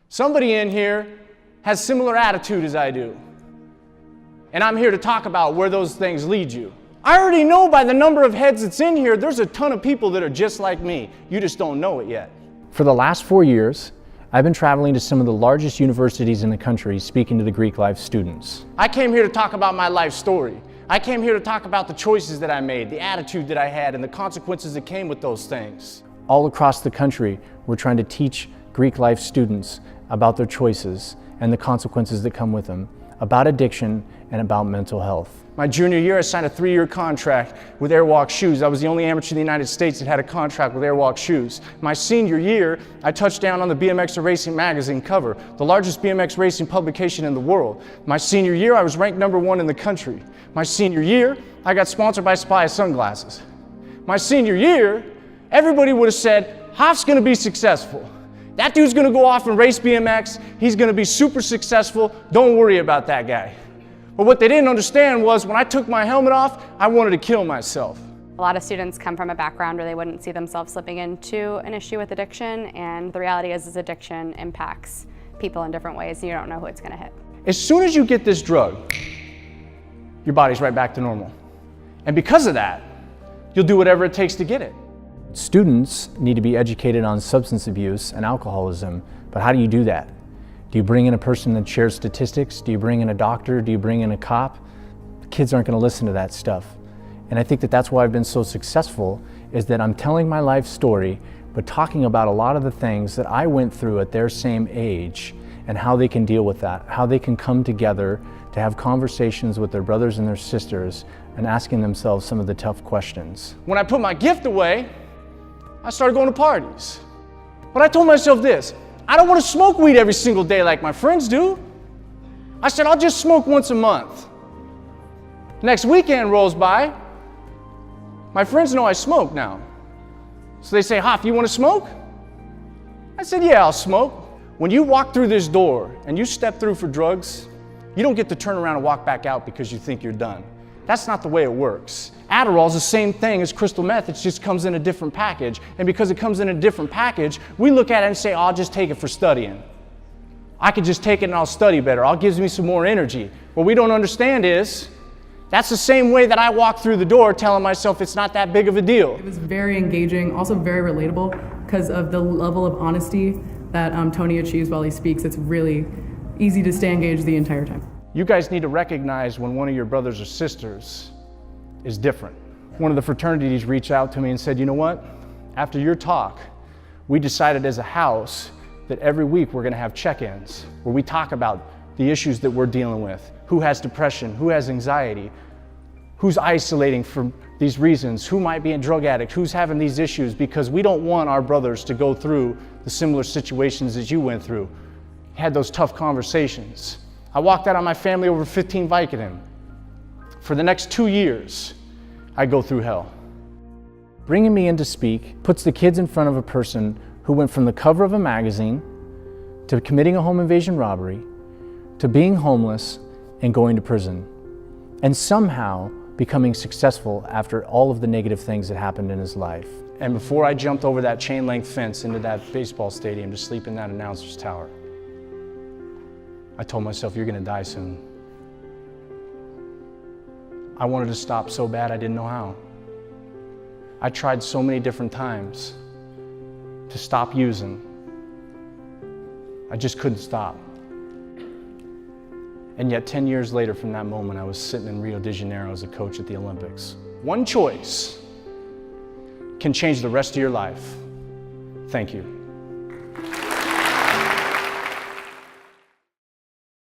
Somebody in here has similar attitude as I do. And I'm here to talk about where those things lead you. I already know by the number of heads that's in here, there's a ton of people that are just like me. You just don't know it yet. For the last 4 years, I've been traveling to some of the largest universities in the country speaking to the Greek life students. I came here to talk about my life story. I came here to talk about the choices that I made, the attitude that I had, and the consequences that came with those things. All across the country, we're trying to teach Greek life students about their choices and the consequences that come with them, about addiction and about mental health. My junior year, I signed a 3-year contract with Airwalk Shoes. I was the only amateur in the United States that had a contract with Airwalk Shoes. My senior year, I touched down on the BMX Racing magazine cover, the largest BMX racing publication in the world. My senior year, I was ranked #1 in the country. My senior year, I got sponsored by Spy sunglasses. My senior year, everybody would have said, Hoff's gonna be successful. That dude's gonna go off and race BMX. He's gonna be super successful. Don't worry about that guy. But what they didn't understand was when I took my helmet off, I wanted to kill myself. A lot of students come from a background where they wouldn't see themselves slipping into an issue with addiction, and the reality is addiction impacts people in different ways, and you don't know who it's gonna hit. As soon as you get this drug, your body's right back to normal. And because of that, you'll do whatever it takes to get it. Students need to be educated on substance abuse and alcoholism, but how do you do that? Do you bring in a person that shares statistics? Do you bring in a doctor? Do you bring in a cop? Kids aren't going to listen to that stuff. And I think that that's why I've been so successful, is that I'm telling my life story, but talking about a lot of the things that I went through at their same age and how they can deal with that, how they can come together to have conversations with their brothers and their sisters and asking themselves some of the tough questions. When I put my gift away, I started going to parties. But I told myself this, I don't want to smoke weed every single day like my friends do. I said, I'll just smoke once a month. Next weekend rolls by, my friends know I smoke now. So they say, Hoff, you want to smoke? I said, yeah, I'll smoke. When you walk through this door and you step through for drugs, you don't get to turn around and walk back out because you think you're done. That's not the way it works. Adderall's the same thing as crystal meth, it just comes in a different package. And because it comes in a different package, we look at it and say, oh, I'll just take it for studying. I could just take it and I'll study better. It gives me some more energy. What we don't understand is, that's the same way that I walk through the door telling myself it's not that big of a deal. It was very engaging, also very relatable because of the level of honesty that Tony achieves while he speaks. It's really easy to stay engaged the entire time. You guys need to recognize when one of your brothers or sisters is different. One of the fraternities reached out to me and said, you know what? After your talk, we decided as a house that every week we're gonna have check-ins where we talk about the issues that we're dealing with. Who has depression? Who has anxiety? Who's isolating for these reasons? Who might be a drug addict? Who's having these issues? Because we don't want our brothers to go through the similar situations that you went through. Had those tough conversations. I walked out on my family over 15 Vicodin. For the next 2 years, I go through hell. Bringing me in to speak puts the kids in front of a person who went from the cover of a magazine to committing a home invasion robbery to being homeless and going to prison, and somehow becoming successful after all of the negative things that happened in his life. And before I jumped over that chain link fence into that baseball stadium to sleep in that announcer's tower, I told myself, you're gonna die soon. I wanted to stop so bad I didn't know how. I tried so many different times to stop using. I just couldn't stop. And yet 10 years later from that moment, I was sitting in Rio de Janeiro as a coach at the Olympics. One choice can change the rest of your life. Thank you.